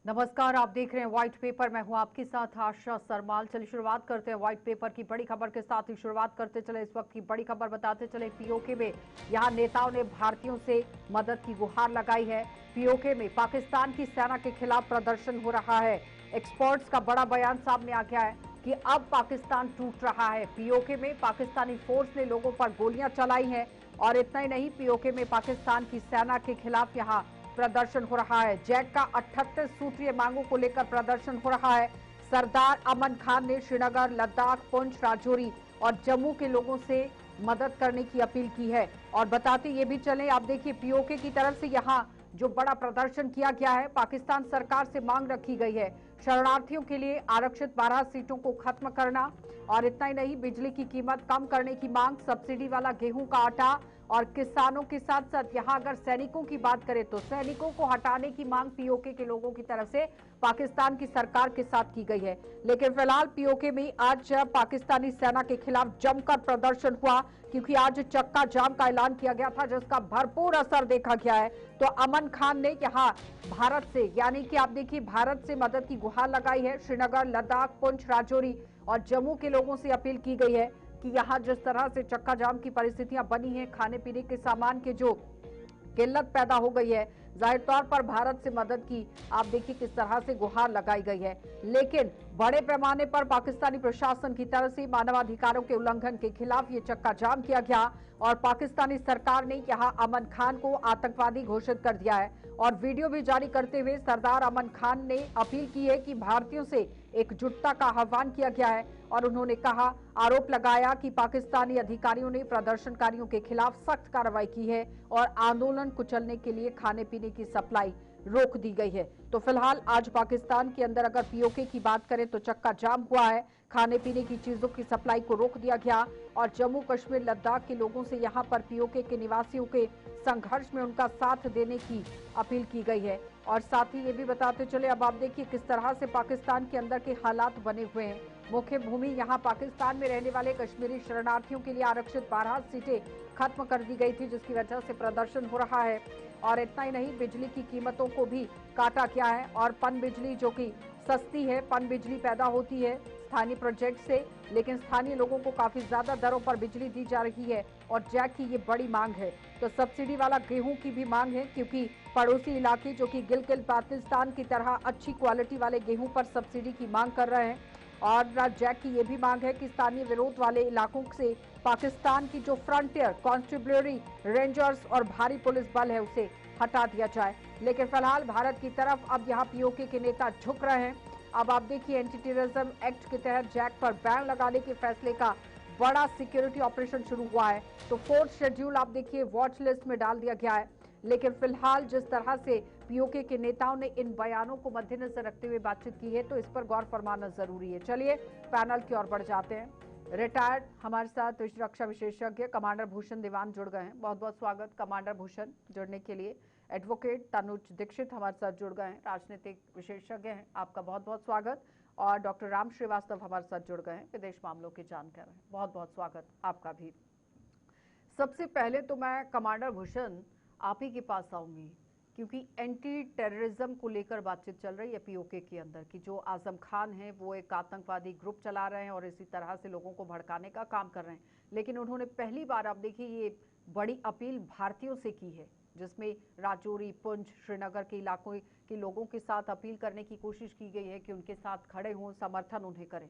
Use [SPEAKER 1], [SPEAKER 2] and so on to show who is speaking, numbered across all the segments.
[SPEAKER 1] नमस्कार, आप देख रहे हैं व्हाइट पेपर। मैं हूं आपके साथ आशा सरमाल। चलिए शुरुआत करते हैं व्हाइट पेपर की बड़ी खबर के साथ ही शुरुआत करते चले। इस वक्त की बड़ी खबर बताते चले पीओके में यहां नेताओं ने भारतीयों से मदद की गुहार लगाई है। पीओके में पाकिस्तान की सेना के खिलाफ प्रदर्शन हो रहा है। एक्सपर्ट्स का बड़ा बयान सामने आ गया है कि अब पाकिस्तान टूट रहा है। पीओके में पाकिस्तानी फोर्स ने लोगों पर गोलियां चलाई हैं और इतना ही नहीं, पीओके में पाकिस्तान की सेना के खिलाफ यहां प्रदर्शन हो रहा है। जैक का 38 सूत्रीय मांगों को लेकर प्रदर्शन हो रहा है। सरदार अमन खान ने श्रीनगर, लद्दाख, पुंछ, राजौरी और जम्मू के लोगों से मदद करने की अपील की है। और बताते ये भी चले, आप देखिए पीओके की तरफ से यहाँ जो बड़ा प्रदर्शन किया गया है, पाकिस्तान सरकार से मांग रखी गई है शरणार्थियों के लिए आरक्षित 12 सीटों को खत्म करना। और इतना ही नहीं, बिजली की कीमत कम करने की मांग, सब्सिडी वाला गेहूं का आटा और किसानों के साथ साथ यहां अगर सैनिकों की बात करें तो सैनिकों को हटाने की मांग पीओके के लोगों की तरफ से पाकिस्तान की सरकार के साथ की गई है। लेकिन फिलहाल पीओके में आज पाकिस्तानी सेना के खिलाफ जमकर प्रदर्शन हुआ, क्योंकि आज चक्का जाम का ऐलान किया गया था जिसका भरपूर असर देखा गया है। तो अमन खान ने यहां भारत से, यानी कि आप देखिए भारत से मदद की गुहार लगाई है। श्रीनगर, लद्दाख, पुंछ, राजौरी और जम्मू के लोगों से अपील की गई है कि यहां जिस तरह से चक्का जाम की परिस्थितियां बनी हैं, खाने पीने के सामान के जो किल्लत पैदा हो गई है, जाहिर तौर पर भारत से मदद की आप देखिए किस तरह से गुहार लगाई गई है। लेकिन बड़े पैमाने पर पाकिस्तानी प्रशासन की तरफ से मानवाधिकारों के उल्लंघन के खिलाफ ये चक्का जाम किया गया और पाकिस्तानी सरकार ने यहां अमन खान को आतंकवादी घोषित कर दिया है। और वीडियो भी जारी करते हुए सरदार अमन खान ने अपील की है कि भारतीयों से एकजुटता का आह्वान किया गया है। और उन्होंने कहा, आरोप लगाया कि पाकिस्तानी अधिकारियों ने प्रदर्शनकारियों के खिलाफ सख्त कार्रवाई की है और आंदोलन कुचलने के लिए खाने पीने की सप्लाई रोक दी गई है। तो फिलहाल आज पाकिस्तान के अंदर अगर पीओके की बात करें तो चक्का जाम हुआ है, खाने पीने की चीजों की सप्लाई को रोक दिया गया और जम्मू कश्मीर, लद्दाख के लोगों से यहां पर पीओके के निवासियों के संघर्ष में उनका साथ देने की अपील की गई है। और साथ ही ये भी बताते चले, अब आप देखिए किस तरह से पाकिस्तान के अंदर के हालात बने हुए हैं। मुख्य भूमि यहां पाकिस्तान में रहने वाले कश्मीरी शरणार्थियों के लिए आरक्षित 12 सीटें खत्म कर दी गई थी, जिसकी वजह से प्रदर्शन हो रहा है। और इतना ही नहीं, बिजली की कीमतों को भी काटा गया है और पन बिजली जो कि सस्ती है, पन बिजली पैदा होती है स्थानीय प्रोजेक्ट से, लेकिन स्थानीय लोगों को काफी ज्यादा दरों पर बिजली दी जा रही है और जैक की ये बड़ी मांग है। तो सब्सिडी वाला गेहूं की भी मांग है, क्योंकि पड़ोसी इलाके जो कि गिलगित बाल्टिस्तान की तरह अच्छी क्वालिटी वाले गेहूं पर सब्सिडी की मांग कर रहे हैं। और जैक की ये भी मांग है कि स्थानीय विरोध वाले इलाकों से पाकिस्तान की जो फ्रंटियर, कॉन्स्टेबलरी, रेंजर्स और भारी पुलिस बल है उसे हटा दिया जाए। लेकिन फिलहाल भारत की तरफ अब यहाँ पीओके के नेता झुक रहे हैं। अब आप देखिए एंटी टेररिज्म एक्ट के तहत जैक पर बैन लगाने के फैसले का बड़ा सिक्योरिटी ऑपरेशन शुरू हुआ है। तो 4th शेड्यूल आप देखिए वॉच लिस्ट में डाल दिया गया है। लेकिन फिलहाल जिस तरह से पीओके के नेताओं ने इन बयानों को मद्देनजर रखते हुए बातचीत की है, तो इस पर गौर फरमाना जरूरी है। चलिए पैनल की ओर बढ़ जाते हैं। रिटायर्ड हमारे साथ रक्षा विशेषज्ञ कमांडर भूषण दीवान जुड़ गए हैं। बहुत बहुत स्वागत कमांडर भूषण जुड़ने के लिए। एडवोकेट तनुज दीक्षित हमारे साथ जुड़ गए हैं, राजनीतिक विशेषज्ञ हैं, आपका बहुत बहुत स्वागत। और डॉक्टर राम श्रीवास्तव हमारे साथ जुड़ गए हैं, विदेश मामलों के जानकार हैं, बहुत बहुत स्वागत आपका भी। सबसे पहले तो मैं कमांडर भूषण आप ही के पास आऊंगी, क्योंकि एंटी टेररिज्म को लेकर बातचीत चल रही है पीओके के अंदर कि जो आजम खान है वो एक आतंकवादी ग्रुप चला रहे हैं और इसी तरह से लोगों को भड़काने का काम कर रहे हैं। लेकिन उन्होंने पहली बार, आप देखिए, ये बड़ी अपील भारतीयों से की है, जिसमें राजौरी, पुंछ, श्रीनगर के इलाकों के लोगों के साथ अपील करने की कोशिश की गई है कि उनके साथ खड़े हों, समर्थन उन्हें करें।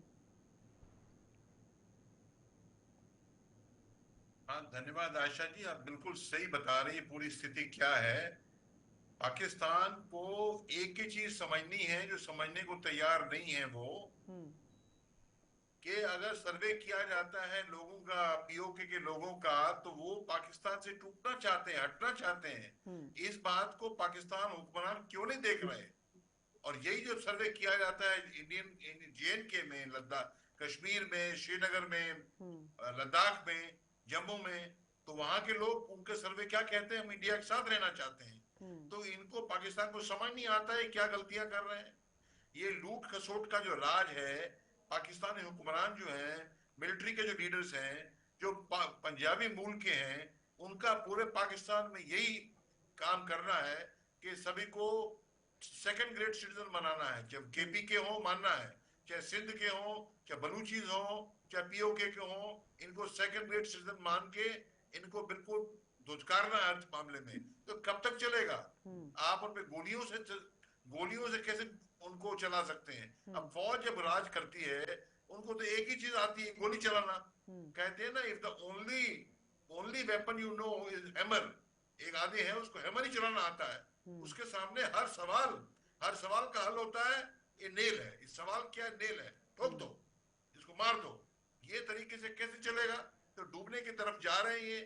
[SPEAKER 2] हाँ, धन्यवाद आशा जी। आप बिल्कुल सही बता रही है पूरी स्थिति क्या है। पाकिस्तान को एक ही चीज समझनी है, जो समझने को तैयार नहीं है वो,
[SPEAKER 1] हम्म।
[SPEAKER 2] कि अगर सर्वे किया जाता है लोगों का, पीओके के लोगों का, तो वो पाकिस्तान से टूटना चाहते हैं, हटना चाहते हैं।
[SPEAKER 1] हम्म।
[SPEAKER 2] इस बात को पाकिस्तान हुक्मरान क्यों नहीं देख रहे? और यही जो सर्वे किया जाता है इंडियन जेएनके में, लद्दाख, कश्मीर में, श्रीनगर में,
[SPEAKER 1] हम्म।
[SPEAKER 2] लद्दाख में, जम्मू में, तो वहां के लोग, उनके सर्वे क्या कहते हैं? हम इंडिया के साथ रहना चाहते हैं।
[SPEAKER 1] हम्म।
[SPEAKER 2] तो इनको, पाकिस्तान को समझ नहीं आता है क्या गलतियां कर रहे हैं। ये लूट खसोट का जो राज है, पाकिस्तानी हुक्मरान जो हैं, मिलिट्री के जो लीडर्स हैं, जो पंजाबी मूल के हैं, उनका पूरे पाकिस्तान में यही काम करना है कि सभी को सेकंड ग्रेड सिटीजन बनाना है, चाहे केपी के हो मानना है, चाहे सिंध के हो, चाहे बलूचीज हो, चाहे पीओके के हो, इनको सेकंड ग्रेड सिटीजन मान के इनको बिल्कुल धुतकारना है अर्थ मामले में। तो कब तक चलेगा? आप उन पे गोलियों से कैसे उनको चला सकते हैं? अब फौज जब राज करती है उनको तो एक ही चीज आती है, गोली चलाना। कहते हैं ना, if the only only weapon you know is hammer. एक आदमी है उसको हैमर ही चलाना आता है, उसके सामने हर सवाल का हल होता है ये नेल है, इस सवाल क्या है, नेल है, ठोक दो, इसको मार दो। ये तरीके से कैसे चलेगा? तो डूबने की तरफ जा रहे हैं ये।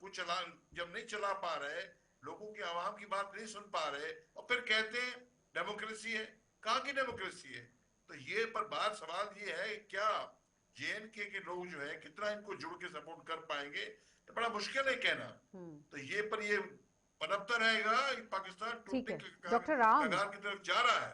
[SPEAKER 2] कुछ चला, जब नहीं चला पा रहे, लोगों की आवाम की बात नहीं सुन पा रहे, और फिर कहते हैं डेमोक्रेसी है। कहाँ की डेमोक्रेसी है? तो ये पर बात सवाल ये है, क्या जेएनके के लोग जो है कितना इनको जुड़ के सपोर्ट कर पाएंगे? तो बड़ा मुश्किल है कहना। तो ये पर ये पनपता रहेगा, पाकिस्तान टूटने के
[SPEAKER 1] डॉक्टर राम,
[SPEAKER 2] कगार की तरफ जा रहा है।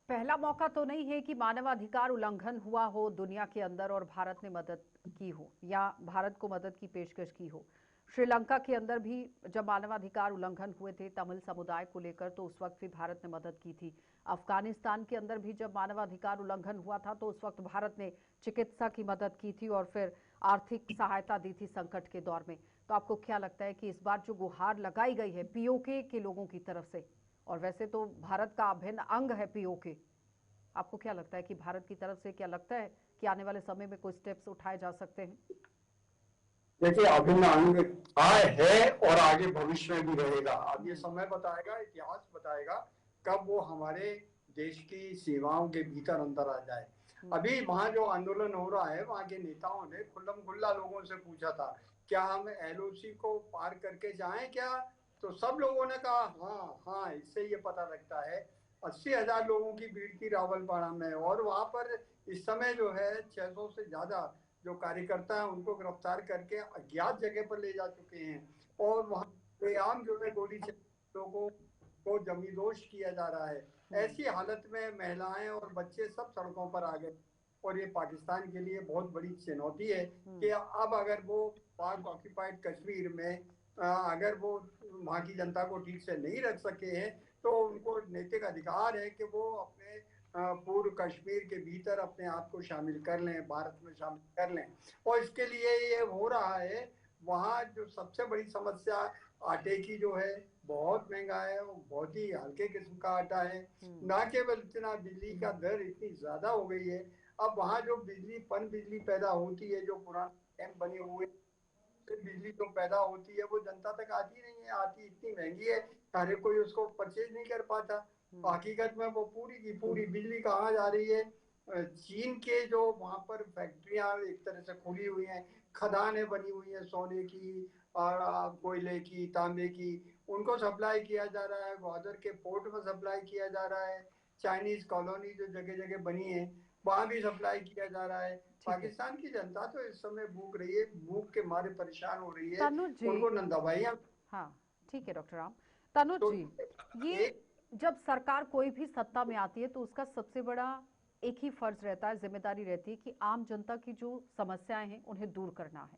[SPEAKER 1] पहला मौका तो नहीं है कि मानवाधिकार उल्लंघन हुआ हो दुनिया के अंदर और भारत ने मदद की हो या भारत को मदद की पेशकश की हो। श्रीलंका के अंदर भी जब मानवाधिकार उल्लंघन हुए थे तमिल समुदाय को लेकर, तो उस वक्त भी भारत ने मदद की थी। अफगानिस्तान के अंदर भी जब मानवाधिकार उल्लंघन हुआ था तो उस वक्त भारत ने चिकित्सा की मदद की थी और फिर आर्थिक सहायता दी थी संकट के दौर में। तो आपको क्या लगता है कि इस बार जो गुहार लगाई गई है पीओके के लोगों की तरफ से, और वैसे तो भारत का अभिन्न अंग है पीओके, आपको क्या लगता है कि भारत की तरफ से क्या लगता है कि आने वाले समय में कोई स्टेप्स उठाए जा सकते हैं?
[SPEAKER 3] देखिए, अभिन्न अंग है और आगे भविष्य में भी रहेगा। अब ये समय बताएगा, इतिहास बताएगा कब वो हमारे देश की सीमाओं के भीतर अंदर आ जाए। अभी वहाँ जो आंदोलन हो रहा है, वहाँ के नेताओं ने खुल्लम खुल्ला लोगों से पूछा था क्या हम एलओसी को पार करके जाएं क्या? तो सब लोगों ने कहा हाँ हाँ। इससे ये पता लगता है 80,000 लोगों की भीड़ थी रावलपाड़ा में, और वहाँ पर इस समय जो है 600 से ज्यादा जो कार्यकर्ता है उनको गिरफ्तार करके अज्ञात जगह पर ले जा चुके हैं, और वहाँ आम जो है गोली लोगों को जमींदोज किया जा रहा है। ऐसी हालत में महिलाएं और बच्चे सब सड़कों पर आ गए, और ये पाकिस्तान के लिए बहुत बड़ी चुनौती है कि अब अगर वो पाक ऑक्यूपाइड कश्मीर में अगर वो वहाँ की जनता को ठीक से नहीं रख सके हैं, तो उनको नैतिक अधिकार है कि वो अपने पूर्व कश्मीर के भीतर अपने आप को शामिल कर लें, भारत में शामिल कर लें। और इसके लिए ये हो रहा है। वहाँ जो सबसे बड़ी समस्या आटे की जो है, बहुत महंगा है, वो बहुत ही हल्के किस्म का आटा है। ना केवल इतना, बिजली का दर इतनी ज्यादा हो गई है। अब वहाँ जो बिजली पैदा होती है, जो पुराने कैंप बने हुए बिजली जो पैदा होती है वो जनता तक आती नहीं है, आती इतनी महंगी है, हर कोई उसको परचेज नहीं कर पाता। हकीकत में वो पूरी की पूरी बिजली कहाँ जा रही है? चीन के जो वहाँ पर फैक्ट्रियां एक तरह से खुली हुई हैं, खदानें बनी हुई हैं सोने की और कोयले की, तांबे की, उनको सप्लाई किया जा रहा है। ग्वादर के पोर्ट में सप्लाई किया जा रहा है। चाइनीज कॉलोनी जो जगह जगह बनी है वहां भी सप्लाई किया जा रहा है। पाकिस्तान की जनता तो इस समय भूख रही है, भूख के मारे परेशान हो रही है, उनको न दवाइयाँ।
[SPEAKER 1] हाँ ठीक है डॉक्टर राम। तनुज जी, ये जब सरकार कोई भी सत्ता में आती है तो उसका सबसे बड़ा एक ही फर्ज रहता है, जिम्मेदारी रहती है कि आम जनता की जो समस्याएं हैं उन्हें दूर करना है।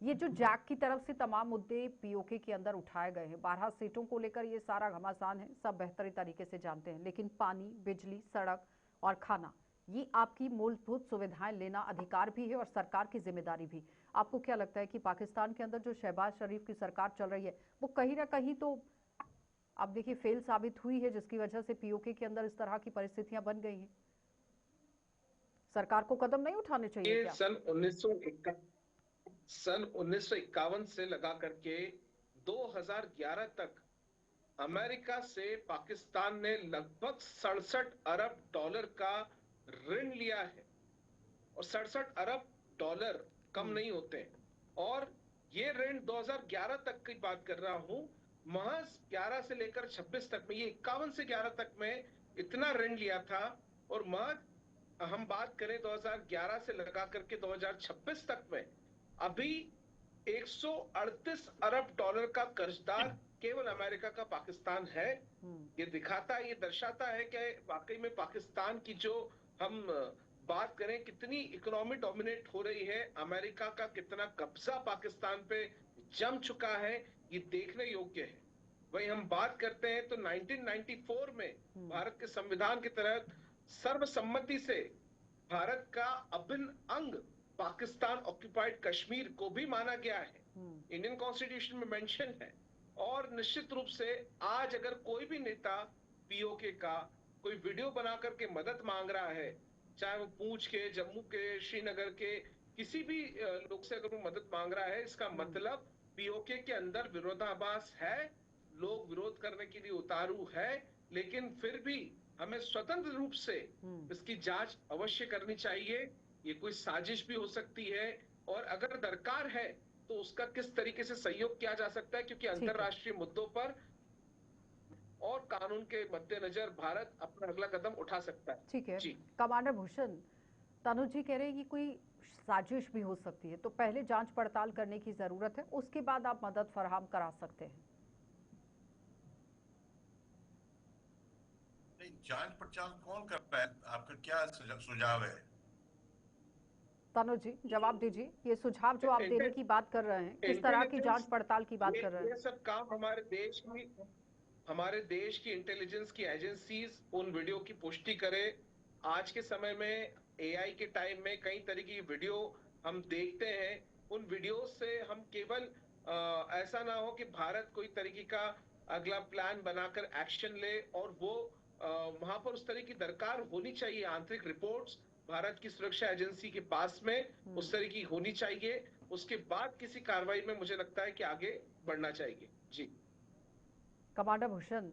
[SPEAKER 1] ये जो जैक की तरफ से तमाम मुद्दे पीओके के अंदर उठाए गए हैं, 12 सीटों को लेकर ये सारा घमासान है, सब बेहतरी तरीके से जानते हैं, लेकिन पानी, बिजली, सड़क और खाना, ये आपकी मूलभूत सुविधाएं लेना अधिकार भी है और सरकार की जिम्मेदारी भी। आपको क्या लगता है कि पाकिस्तान के अंदर जो शहबाज शरीफ की सरकार चल रही है वो कहीं ना कहीं तो अब देखिए फेल साबित हुई है, जिसकी वजह से पीओके के अंदर इस तरह की परिस्थितियां बन गई हैं? सरकार को कदम नहीं उठाने चाहिए क्या?
[SPEAKER 4] सन 1951 से लगा करके 2011 तक अमेरिका से पाकिस्तान ने लगभग 67 अरब डॉलर का ऋण लिया है, और 67 अरब डॉलर कम नहीं होते। और ये ऋण 2011 तक की बात कर रहा हूं, महज 11 से लेकर 26 तक में, ये 51 से 11 तक में इतना ऋण लिया था। और महज हम बात करें 2011 से लगा करके 2026 तक में, अभी 138 अरब डॉलर का कर्जदार केवल अमेरिका का पाकिस्तान है। ये दिखाता है, ये दर्शाता है कि वाकई में पाकिस्तान की जो हम बात करें कितनी इकोनॉमी डोमिनेट हो रही है, अमेरिका का कितना कब्जा पाकिस्तान पे जम चुका है, ये देखने योग्य है। वहीं हम बात करते हैं तो 1994 में भारत के संविधान के तहत सर्वसम्मति से भारत का अभिन्न अंग पाकिस्तान ऑक्युपाइड कश्मीर को भी माना गया है, इंडियन कॉन्स्टिट्यूशन में मेंशन है। और निश्चित रूप से आज अगर कोई भी नेता पीओके का कोई वीडियो बना करके मदद मांग रहा है, चाहे वो पूंछ के, जम्मू के, श्रीनगर के किसी भी लोग से अगर वो मदद मांग रहा है, इसका मतलब पीओके के अंदर विरोधाभास है, लोग विरोध करने के लिए उतारू है। लेकिन फिर भी हमें स्वतंत्र रूप से इसकी जांच अवश्य करनी चाहिए। ये कोई साजिश भी हो सकती है और अगर दरकार है तो उसका किस तरीके से सहयोग किया जा सकता है, क्योंकि अंतरराष्ट्रीय मुद्दों पर और कानून के मद्देनजर भारत अपना अगला कदम उठा सकता है।
[SPEAKER 1] ठीक है कमांडर भूषण, तनुज जी कह रहे हैं कि कोई साजिश भी हो सकती है, तो पहले जांच पड़ताल करने की जरूरत है, उसके बाद आप मदद फराहम करा सकते हैं।
[SPEAKER 2] नहीं, जांच पड़ताल कौन करता है? आपका क्या सुझाव है?
[SPEAKER 1] तनुज जी जवाब दीजिए, ये सुझाव जो आप देने की बात कर रहे हैं, किस तरह की जांच पड़ताल की बात कर रहे हैं?
[SPEAKER 4] ये सब काम हमारे देश की इंटेलिजेंस की एजेंसीज उन वीडियो की पुष्टि करे। आज के समय में एआई के टाइम में कई तरह की वीडियो हम देखते हैं, उन वीडियो से हम केवल ऐसा ना हो कि भारत कोई तरीके का अगला प्लान बनाकर एक्शन ले, और वो वहां पर उस तरह की दरकार होनी चाहिए। आंतरिक रिपोर्ट्स भारत की सुरक्षा एजेंसी के पास में उस तरह की होनी चाहिए, उसके बाद किसी कार्रवाई में मुझे लगता है कि आगे बढ़ना चाहिए। जी
[SPEAKER 1] कमांडर भूषण,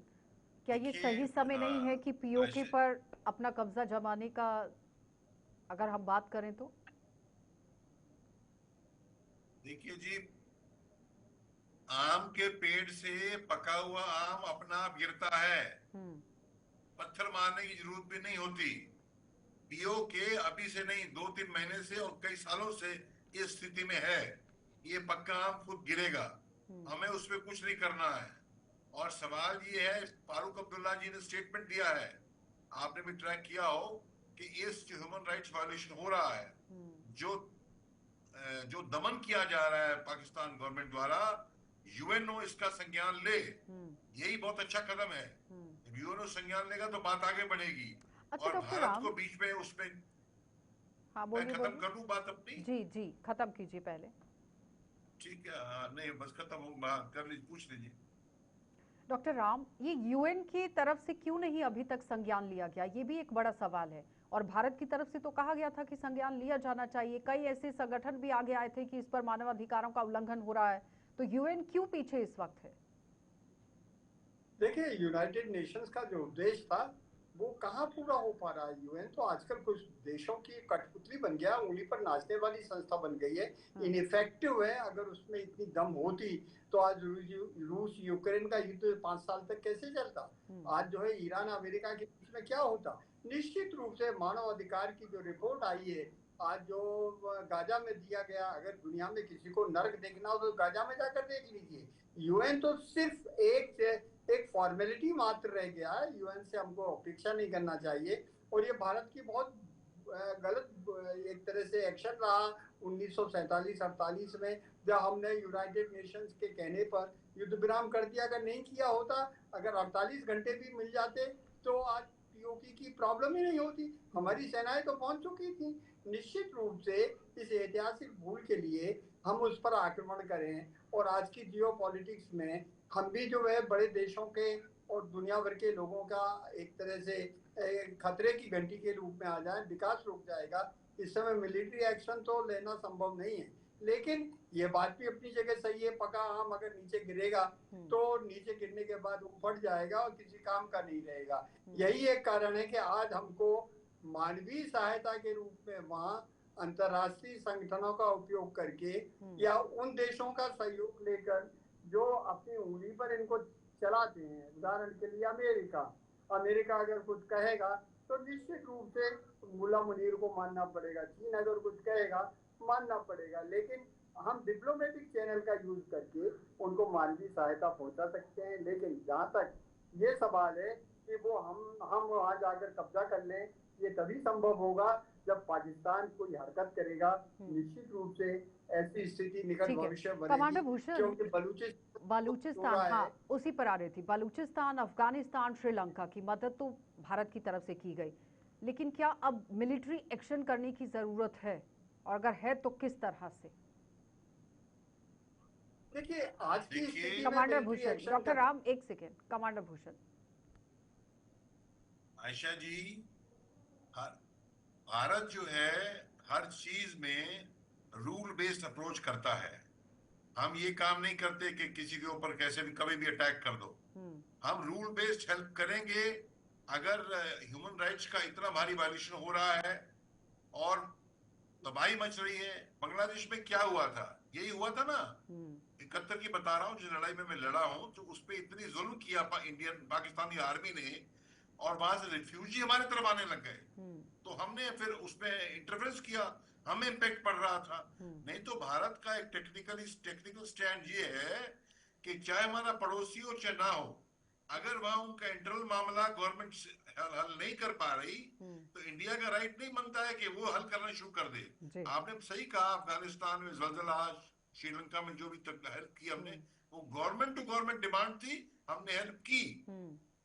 [SPEAKER 1] क्या ये सही समय नहीं है कि पीओके पर अपना कब्जा जमाने का अगर हम बात करें तो?
[SPEAKER 2] देखिए जी, आम के पेड़ से पका हुआ आम अपना आप गिरता है, पत्थर मारने की जरूरत भी नहीं होती। पीओके अभी से नहीं, 2-3 महीने से और कई सालों से इस स्थिति में है। ये पक्का आम खुद गिरेगा, हमें उसमें कुछ नहीं करना है। और सवाल ये है, फारूक अब्दुल्ला जी ने स्टेटमेंट दिया है, आपने भी ट्रैक किया हो कि इस ह्यूमन राइट्स वायलेशन हो रहा है, जो दमन किया जा रहा है पाकिस्तान गवर्नमेंट द्वारा, यूएनओ इसका संज्ञान ले। यही बहुत अच्छा कदम है। यूएनओ संज्ञान लेगा तो बात आगे बढ़ेगी।
[SPEAKER 1] अच्छा,
[SPEAKER 2] और भारत को बीच में उसमें मैं खत्म कर दूं बात अपनी?
[SPEAKER 1] जी खत्म कीजिए पहले।
[SPEAKER 2] ठीक है, नहीं बस खत्म कर लीजिए, पूछ लीजिए।
[SPEAKER 1] डॉक्टर राम, ये यूएन की तरफ से क्यों नहीं अभी तक संज्ञान लिया गया, ये भी एक बड़ा सवाल है। और भारत की तरफ से तो कहा गया था कि संज्ञान लिया जाना चाहिए, कई ऐसे संगठन भी आगे आए थे कि इस पर मानवाधिकारों का उल्लंघन हो रहा है, तो यूएन क्यों पीछे इस वक्त है?
[SPEAKER 3] देखिए, यूनाइटेड नेशंस का जो उद्देश्य था वो कहाँ पूरा हो पा रहा है। यूएन तो आजकल कुछ देशों की कठपुतली बन गया, उंगली पर नाचने वाली संस्था बन गई है, इनइफेक्टिव है। अगर उसमें इतनी दम होती तो आज रूस यूक्रेन का युद्ध 5 साल तक कैसे चलता? आज जो है ईरान अमेरिका के बीच में क्या होता? निश्चित रूप से मानव अधिकार की जो रिपोर्ट आई है आज, जो गाजा में दिया गया, अगर दुनिया में किसी को नर्क देखना हो तो गाजा में जाकर देख लीजिए। यूएन तो सिर्फ एक फॉर्मेलिटी मात्र रह गया है। यूएन से हमको अपेक्षा नहीं करना चाहिए। और ये भारत की बहुत गलत एक तरह से एक्शन रहा 1947-48 में, जब हमने यूनाइटेड नेशंस के कहने पर युद्ध विराम कर दिया। अगर नहीं किया होता, अगर 48 घंटे भी मिल जाते तो आज पीओके की प्रॉब्लम ही नहीं होती। हमारी सेनाएं तो पहुंच चुकी थी। निश्चित रूप से इस ऐतिहासिक भूल के लिए हम उस पर आक्रमण करें, और आज की जियोपॉलिटिक्स में हम भी जो है बड़े देशों के और दुनिया भर के लोगों का एक तरह से खतरे की घंटी के रूप में आ जाए, विकास रुक जाएगा। इस समय मिलिट्री एक्शन तो लेना संभव नहीं है, लेकिन ये बात भी अपनी जगह सही है। पका आम अगर नीचे गिरेगा तो नीचे गिरने के बाद वो फट जाएगा और किसी काम का नहीं रहेगा। यही एक कारण है कि आज हमको मानवीय सहायता के रूप में वहाँ अंतर्राष्ट्रीय संगठनों का उपयोग करके या उन देशों का सहयोग लेकर जो अपनी उंगली पर इनको चलाते हैं, उदाहरण के लिए अमेरिका अगर कुछ कहेगा तो निश्चित रूप से मुल्ला मुनीर को मानना पड़ेगा, चीन अगर कुछ कहेगा मानना पड़ेगा। लेकिन हम डिप्लोमेटिक चैनल का यूज करके उनको मानवीय सहायता पहुंचा सकते हैं। लेकिन जहां तक ये सवाल है कि वो हम वहां जाकर कब्जा कर लें, ये तभी संभव होगा जब पाकिस्तान कोई हरकत करेगा। निश्चित रूप से ऐसी स्थिति निकट
[SPEAKER 1] ठीक है
[SPEAKER 3] भविष्य
[SPEAKER 1] कमांडर
[SPEAKER 3] बनेगी,
[SPEAKER 1] भूषण,
[SPEAKER 3] क्योंकि बलूचिस्तान हो
[SPEAKER 1] बलूचिस्तान,
[SPEAKER 3] रहा
[SPEAKER 1] हाँ
[SPEAKER 3] है।
[SPEAKER 1] उसी पर आ रही थी। बलूचिस्तान, अफगानिस्तान, श्रीलंका की मदद तो भारत की तरफ से की गई, लेकिन क्या अब मिलिट्री एक्शन करने की जरूरत है, और अगर है तो किस तरह से?
[SPEAKER 3] देखिए आज की
[SPEAKER 2] देखिए
[SPEAKER 3] स्थिति में
[SPEAKER 1] commander
[SPEAKER 3] military
[SPEAKER 1] Bhushan,
[SPEAKER 3] action
[SPEAKER 1] doctor Ram एक सेकेंड, कमांडर भूषण।
[SPEAKER 2] आयशा जी, भारत जो है हर चीज में रूल बेस्ड अप्रोच करता है। हम ये काम नहीं करते कि किसी के ऊपर कैसे भी कभी भी अटैक कर दो। हम रूल बेस्ड हेल्प करेंगे। अगर ह्यूमन राइट्स का इतना भारी वायलेशन हो रहा है और तबाही मच रही है, बांग्लादेश में क्या हुआ था, यही हुआ था ना 71 की बता रहा हूँ, जिस लड़ाई में मैं लड़ा हूँ, तो उस पर इतनी जुल्म किया इंडियन पाकिस्तानी आर्मी ने, और वहां से रिफ्यूजी हमारे तरफ आने लग गए, तो हमने फिर उसमें इंटरफेरेंस किया, हमें इम्पैक्ट पड़ रहा था। नहीं तो भारत का एक टेक्निकल स्टैंड ये है कि चाहे हमारा पड़ोसी हो चाहे ना हो, अगर वहां उनका इंटरनल मामला गवर्नमेंट हल नहीं कर पा रही, तो इंडिया का राइट नहीं बनता है कि वो हल करना शुरू कर दे। आपने सही कहा, अफगानिस्तान में जलजला, श्रीलंका में जो भी हेल्प की हमने, वो गवर्नमेंट टू गवर्नमेंट डिमांड थी, हमने हेल्प की,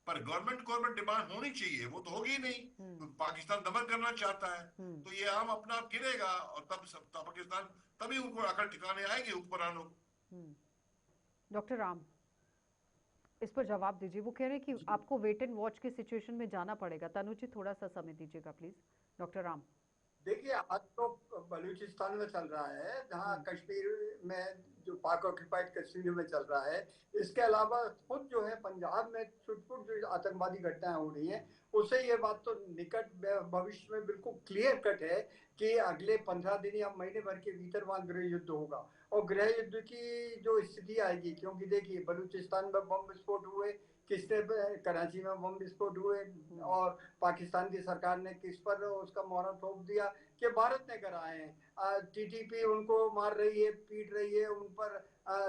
[SPEAKER 2] पर गवर्नमेंट डिमांड होनी चाहिए, वो तो होगी नहीं, तो पाकिस्तान दमन करना चाहता है, तो ये आम अपना आप गिरेगा, और तब पाकिस्तान तभी उनको अकल ठिकाने आएंगे हुक्मरान लोग।
[SPEAKER 1] डॉक्टर राम इस पर जवाब दीजिए। वो कह रहे हैं कि आपको वेट एंड वॉच की सिचुएशन में जाना पड़ेगा। तनुज जी थोड़ा सा समय दीजिएगा प्लीज। डॉक्टर राम
[SPEAKER 3] देखिए आज तो बलूचिस्तान में चल रहा है, जहाँ कश्मीर में जो पाक ऑक्यूपाइड कश्मीर में चल रहा है, इसके अलावा खुद जो है पंजाब में छुटपुट जो आतंकवादी घटनाएं हो रही हैं, उससे ये बात तो निकट भविष्य में बिल्कुल क्लियर कट है कि अगले 15 दिन या महीने भर के भीतर वहाँ गृह युद्ध होगा, और गृह युद्ध की जो स्थिति आएगी, क्योंकि देखिए बलूचिस्तान में बम विस्फोट हुए, किसने कराची में बम विस्फोट हुए, और पाकिस्तान की सरकार ने किस पर उसका मोहरा थोप दिया कि भारत ने कराए हैं। टीटीपी उनको मार रही है, पीट रही है, उन पर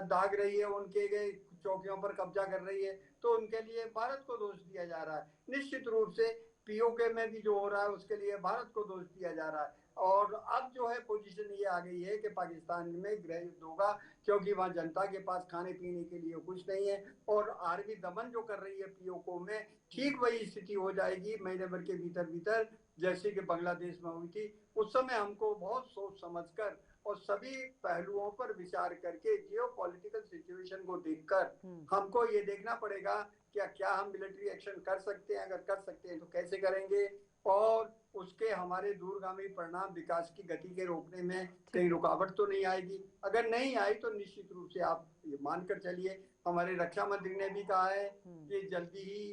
[SPEAKER 3] दाग रही है, उनके गए चौकियों पर कब्जा कर रही है, तो उनके लिए भारत को दोष दिया जा रहा है। निश्चित रूप से पीओके में भी जो हो रहा है उसके लिए भारत को दोष दिया जा रहा है, और अब जो है पोजीशन ये आ गई है कि पाकिस्तान में गृह युद्ध होगा, क्योंकि वहां जनता के पास खाने पीने के लिए कुछ नहीं है, और आर्मी दमन जो कर रही है पीओके में, ठीक वही स्थिति हो जाएगी महीने भर के भीतर भीतर जैसे कि बांग्लादेश में हुई थी। उस समय हमको बहुत सोच समझकर और सभी पहलुओं पर विचार करके, जियोपॉलिटिकल सिचुएशन को देखकर हमको ये देखना पड़ेगा क्या हम मिलिट्री एक्शन कर सकते हैं, अगर कर सकते हैं तो कैसे करेंगे, और उसके हमारे दूरगामी परिणाम विकास की गति के रोकने में कहीं रुकावट तो नहीं आएगी। अगर नहीं आई तो निश्चित रूप से आप ये मानकर चलिए, हमारे रक्षा मंत्री ने भी कहा है कि जल्दी ही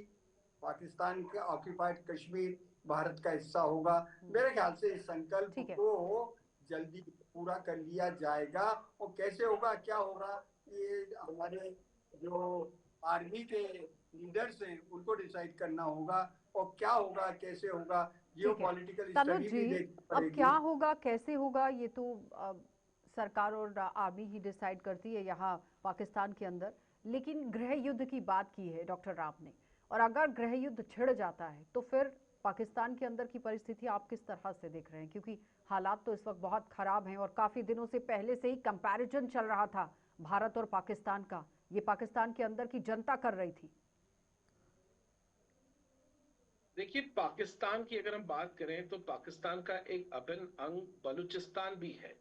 [SPEAKER 3] पाकिस्तान का ऑक्यूपाइड कश्मीर भारत का हिस्सा होगा। मेरे ख्याल से इस संकल्प को जल्दी पूरा कर लिया जाएगा, और कैसे होगा क्या होगा ये हमारे जो आर्मी के लीडर्स हैं उनको डिसाइड करना होगा, और क्या होगा कैसे होगा जियोपॉलिटिकल स्टडी भी देखनी पड़ेगी।
[SPEAKER 1] अब क्या होगा कैसे होगा ये तो सरकार और आर्मी ही डिसाइड करती है यहाँ पाकिस्तान के अंदर, लेकिन गृह युद्ध की बात की है डॉक्टर राम ने, और अगर गृह युद्ध छिड़ जाता है तो फिर पाकिस्तान के अंदर की परिस्थिति आप किस तरह से देख रहे हैं? क्योंकि हालात तो इस वक्त बहुत खराब हैं, और काफी दिनों से पहले से ही कंपैरिजन चल रहा था भारत और पाकिस्तान का, ये पाकिस्तान के अंदर की जनता कर रही थी।
[SPEAKER 4] देखिए पाकिस्तान की अगर हम बात करें तो पाकिस्तान का एक अभिन्न अंग बलूचिस्तान भी है,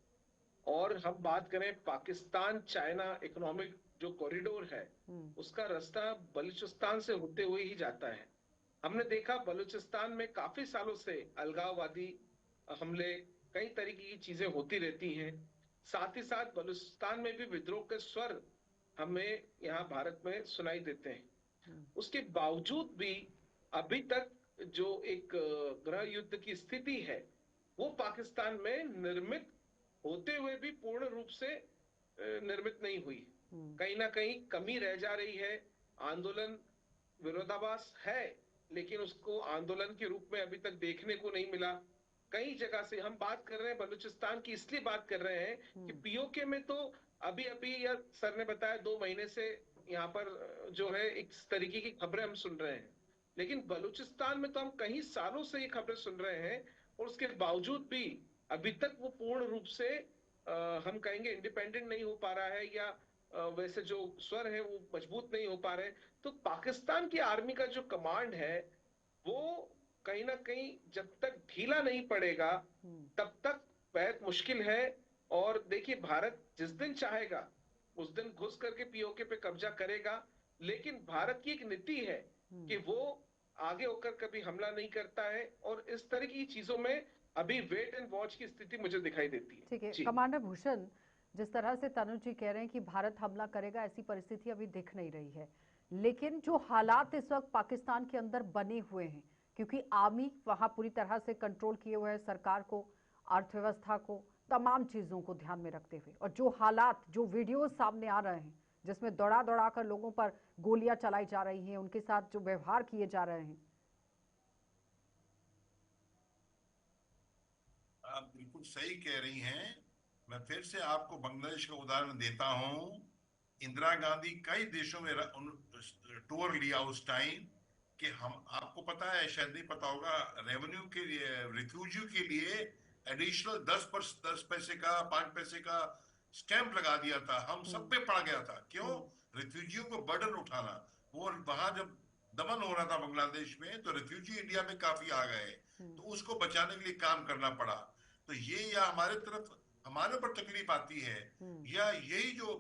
[SPEAKER 4] और हम बात करें पाकिस्तान चाइना इकोनॉमिक जो कॉरिडोर है उसका रास्ता बलूचिस्तान से होते हुए ही जाता है। हमने देखा बलूचिस्तान में काफी सालों से अलगाववादी हमले, कई तरीके की चीजें होती रहती हैं। साथ ही साथ बलूचिस्तान में भी विद्रोह के स्वर हमें यहाँ भारत में सुनाई देते हैं। उसके बावजूद भी अभी तक जो एक गृह युद्ध की स्थिति है वो पाकिस्तान में निर्मित होते हुए भी पूर्ण रूप से निर्मित नहीं हुई। कहीं ना कहीं कमी रह जा रही है। आंदोलन विरोधाभास है, लेकिन उसको आंदोलन के रूप में अभी तक देखने को नहीं मिला। कई जगह से हम बात कर रहे हैं बलूचिस्तान की, इसलिए बात कर रहे हैं कि पीओके में तो अभी अभी या सर ने बताया 2 महीने से यहाँ पर जो है इस तरीके की खबरें हम सुन रहे हैं, लेकिन बलूचिस्तान में तो हम कई सालों से ये खबरें सुन रहे हैं, और उसके बावजूद भी अभी तक वो पूर्ण रूप से हम कहेंगे इंडिपेंडेंट नहीं हो पा रहा है, या वैसे जो स्वर है वो मजबूत नहीं हो पा रहे, तो पाकिस्तान की आर्मी का जो कमांड है वो कहीं ना कहीं जब तक ढीला नहीं पड़ेगा तब तक बेहद मुश्किल है। और देखिए, भारत जिस दिन चाहेगा उस दिन घुस करके पीओके पे कब्जा करेगा, लेकिन भारत की एक नीति है कि वो आगे होकर कभी हमला नहीं करता है, और इस तरह की चीजों में अभी वेट एंड वॉच की स्थिति मुझे दिखाई देती है।
[SPEAKER 1] ठीक है
[SPEAKER 4] जी।
[SPEAKER 1] कमांडर भूषण, जिस तरह से तनुज जी कह रहे हैं कि भारत हमला करेगा, ऐसी परिस्थिति अभी दिख नहीं रही है, लेकिन जो हालात इस वक्त पाकिस्तान के अंदर बने हुए हैं, क्योंकि आर्मी वहां पूरी तरह से कंट्रोल किए हुए है सरकार को, अर्थव्यवस्था को, तमाम चीजों को ध्यान में रखते हुए, और जो हालात, जो वीडियो सामने आ रहे हैं जिसमें दौड़ा दौड़ा कर लोगों पर गोलियां चलाई जा रही हैं, उनके साथ जो व्यवहार किए जा रहे हैं।
[SPEAKER 2] आप बिल्कुल सही कह रही हैं। मैं फिर से आपको बांग्लादेश का उदाहरण देता हूं। इंदिरा गांधी कई देशों में टूर लिया उस टाइम, कि हम, आपको पता है शायद नहीं पता होगा, रेवेन्यू के लिए, रिफ्यूजियों के लिए एडिशनल 10 पैसे का, 5 पैसे का स्टैंप लगा दिया था। हम सब पे पड़ गया था। क्यों? रिफ्यूजियों को बर्डन उठाना। वो वहां जब दमन हो रहा था बांग्लादेश में, तो रिफ्यूजी इंडिया में काफी आ गए, तो उसको बचाने के लिए काम करना पड़ा। तो ये, या हमारे तरफ हमारे ऊपर तकलीफ आती है, या यही जो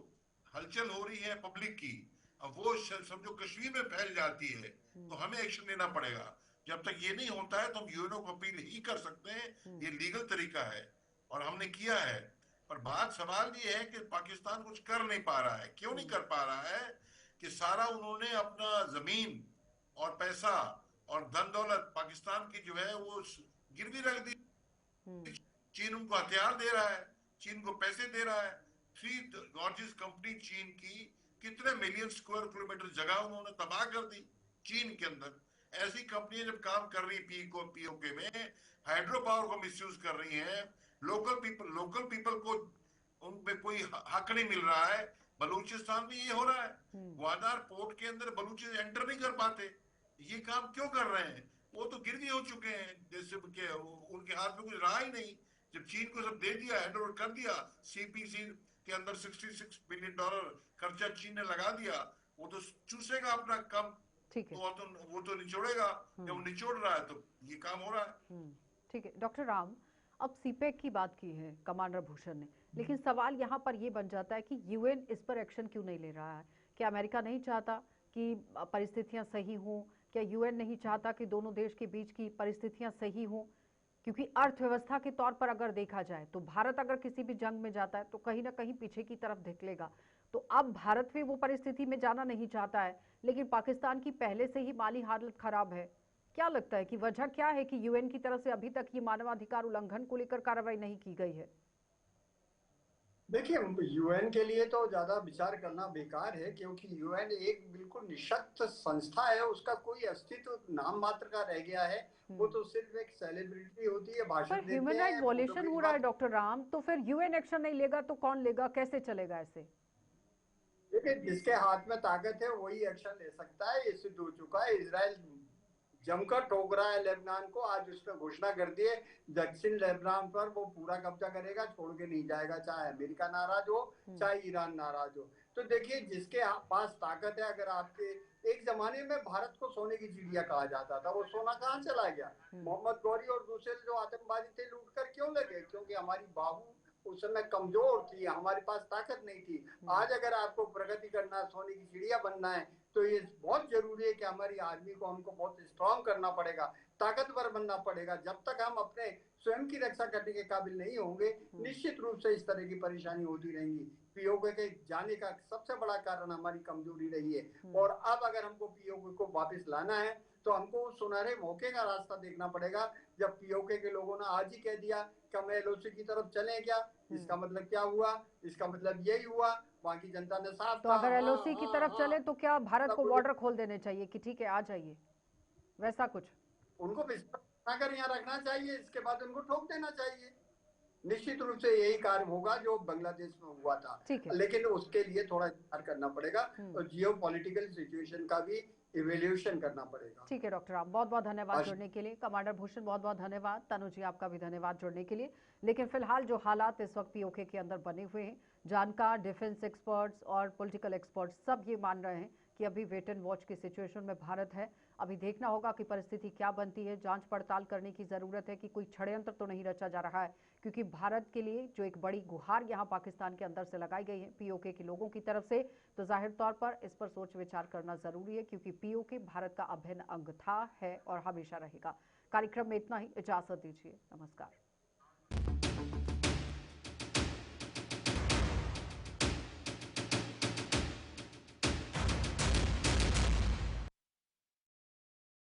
[SPEAKER 2] हलचल हो रही है पब्लिक की, अब वो समझो कश्मीर में फैल जाती है, तो हमें एक्शन लेना पड़ेगा। जब तक ये नहीं होता है तो हम यूएनओ को अपील ही कर सकते हैं, ये लीगल तरीका है और हमने किया है। पर बात, सवाल ये है कि पाकिस्तान कुछ कर नहीं पा रहा है। क्यों नहीं कर पा रहा है? कि सारा उन्होंने अपना जमीन और पैसा और धन दौलत पाकिस्तान की जो है वो गिरवी रख दी। चीन उनको हथियार दे रहा है, चीन को पैसे दे रहा है। थ्री लॉर्जेस्ट कंपनी चीन की, कितने मिलियन स्क्वायर किलोमीटर जगह उन्होंने तबाह कर दी चीन के अंदर। ऐसी कंपनियां जब काम कर रही पीओके में, हाइड्रो पावर को मिसयूज कर रही हैं, लोकल पीपल को उन पे कोई हक नहीं मिल रहा है। बलूचिस्तान में ये हो रहा है, ग्वादार पोर्ट के अंदर बलूच एंटर नहीं कर पाते। ये काम क्यों कर रहे हैं? वो तो गिरवी हो चुके हैं, जैसे कि उनके हाथ में कुछ रहा ही नहीं। जब चीन को सब दे दिया, हैंड ओवर कर दिया, सीपीसी के अंदर $66 बिलियन खर्चा चीन ने लगा दिया, वो तो चूसेगा अपना कम।
[SPEAKER 1] ठीक है,
[SPEAKER 2] तो वो तो निचोड़ेगा। जब वो निचोड़ रहा है तो ये काम हो रहा है।
[SPEAKER 1] ठीक है डॉक्टर राम, अब सीपेक की बात की है कमांडर भूषण ने, लेकिन सवाल यहाँ पर ये बन जाता है कि यूएन इस पर एक्शन क्यों नहीं ले रहा है? क्या अमेरिका नहीं चाहता कि परिस्थितियां सही हों? क्या यूएन नहीं चाहता कि दोनों देश के बीच की परिस्थितियां सही हों? क्योंकि अर्थव्यवस्था के तौर पर अगर देखा जाए तो भारत अगर किसी भी जंग में जाता है तो कहीं ना कहीं पीछे की तरफ ढकेलेगा। तो अब भारत भी वो परिस्थिति में जाना नहीं चाहता है, लेकिन पाकिस्तान की पहले से ही माली हालत खराब है। क्या लगता है कि वजह क्या है कि यूएन की तरफ से अभी तक ये मानवाधिकार उल्लंघन को लेकर कार्रवाई नहीं की गई है?
[SPEAKER 3] देखिए, यूएन के लिए तो ज्यादा विचार करना बेकार है, क्योंकि यूएन एक बिल्कुल निशक्त संस्था है, उसका कोई अस्तित्व नाम मात्र का रह गया है। वो तो सिर्फ एक सेलिब्रिटी होती है, भाषण देते हैं,
[SPEAKER 1] ह्यूमन राइट वॉयलेशन हो रहा है डॉक्टर राम, तो फिर यूएन एक्शन नहीं लेगा तो कौन लेगा? कैसे चलेगा ऐसे?
[SPEAKER 3] देखिए, जिसके हाथ में ताकत है वही एक्शन ले सकता है। ये सिद्ध हो चुका है। इसराइल जमकर ठोक रहा है लेबनान को। आज उसने घोषणा कर दी है दक्षिण लेबनान पर वो पूरा कब्जा करेगा, छोड़ के नहीं जाएगा, चाहे अमेरिका नाराज हो, चाहे ईरान नाराज हो। तो देखिए, जिसके पास ताकत है, अगर आपके, एक जमाने में भारत को सोने की चिड़िया कहा जाता था, वो सोना कहाँ चला गया? मोहम्मद गौरी और दूसरे जो आतंकवादी थे लूट कर क्यों लगे? क्योंकि हमारी बाहू उस समय कमजोर थी, हमारे पास ताकत नहीं थी। आज अगर आपको प्रगति करना, सोने की चिड़िया बनना है, तो ये बहुत जरूरी है कि हमारी आर्मी को, हमको बहुत स्ट्रांग करना पड़ेगा, ताकतवर बनना पड़ेगा। जब तक हम अपने स्वयं की रक्षा करने के काबिल नहीं होंगे, निश्चित रूप से इस तरह की परेशानी होती रहेंगी। पीओके के जाने का सबसे बड़ा कारण हमारी कमजोरी रही है, और अब अगर हमको पीओके को वापस लाना है तो हमको सुनहरे मौके का रास्ता देखना पड़ेगा। जब पीओके के लोगों ने आज ही कह दिया कि हम एलओसी की तरफ चलें क्या, इसका मतलब क्या हुआ? इसका मतलब यही हुआ, वहां की जनता ने साफ
[SPEAKER 1] तो अगर एलओसी की तरफ चले तो क्या भारत को बॉर्डर खोल देने चाहिए कि ठीक है आ जाइए, वैसा कुछ?
[SPEAKER 3] उनको विश्वास कर यहाँ रखना चाहिए, इसके बाद उनको ठोक देना चाहिए। निश्चित रूप से यही कार्य होगा जो बांग्लादेश में हुआ था,
[SPEAKER 1] ठीक है।
[SPEAKER 3] लेकिन उसके लिए थोड़ा इंतजार करना पड़ेगा और जियो पॉलिटिकल सिचुएशन का भी इवेल्यूशन करना पड़ेगा।
[SPEAKER 1] ठीक है डॉक्टर, आप बहुत बहुत धन्यवाद
[SPEAKER 3] आज-
[SPEAKER 1] जुड़ने के लिए। कमांडर भूषण बहुत बहुत धन्यवाद। तनु जी आपका भी धन्यवाद जुड़ने के लिए। लेकिन फिलहाल जो हालात इस वक्त पीओके के अंदर बने हुए हैं, जानकार, डिफेंस एक्सपर्ट्स और पॉलिटिकल एक्सपर्ट्स सब ये मान रहे हैं कि अभी वेट एंड वॉच की सिचुएशन में भारत है। अभी देखना होगा कि परिस्थिति क्या बनती है। जांच पड़ताल करने की जरूरत है कि कोई षड्यंत्र तो नहीं रचा जा रहा है, क्योंकि भारत के लिए जो एक बड़ी गुहार यहाँ पाकिस्तान के अंदर से लगाई गई है पीओके के लोगों की तरफ से, तो जाहिर तौर पर इस पर सोच विचार करना जरूरी है, क्योंकि पीओके भारत का अभिन्न अंग था, है और हमेशा रहेगा। कार्यक्रम में इतना ही, इजाजत दीजिए, नमस्कार।